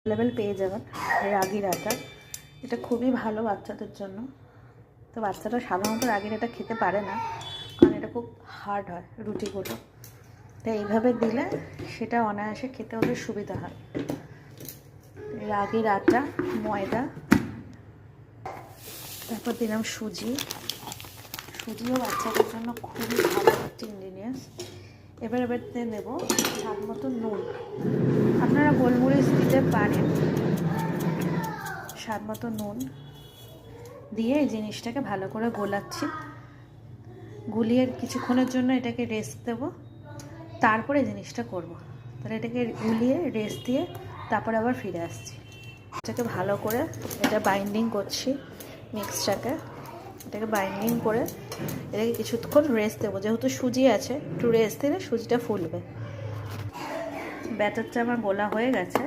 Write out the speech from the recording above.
Level পেয়ে যাবেন রাগির আটা। এটা খুবই ভালো বাচ্চাদের জন্য। তো বাচ্চাটা সাধারণত রাগির আটা খেতে পারে না, কারণ এটা খুব হার্ড হয় রুটিগুলো। তো এইভাবে দিলে সেটা অনায়াসে খেতে ওদের সুবিধা হয়। রাগির আটা, ময়দা, তারপর দিলাম সুজিও বাচ্চাদের জন্য খুবই ভালো একটা ইনগ্রিডিয়েন্টস। এবার দেবো স্বাদ মতো নুন। আপনারা গোলমরিচ দিতে পারেন। স্বাদ মতো নুন দিয়ে এই জিনিসটাকে ভালো করে গোলাচ্ছি। গুলিয়ে কিছুক্ষণের জন্য এটাকে রেস্ট দেব, তারপরে জিনিসটা করব। তাহলে এটাকে গুলিয়ে রেস্ট দিয়ে তারপরে আবার ফিরে আসছি। এটাকে ভালো করে এটা বাইন্ডিং করছি মিক্সটাকে। এটাকে বাইন্ডিং করে এটাকে কিছুক্ষণ রেস্ট দেবো। যেহেতু সুজি আছে, একটু রেস্ট দিলে সুজিটা ফুলবে। ব্যাটারটা আমার গোলা হয়ে গেছে।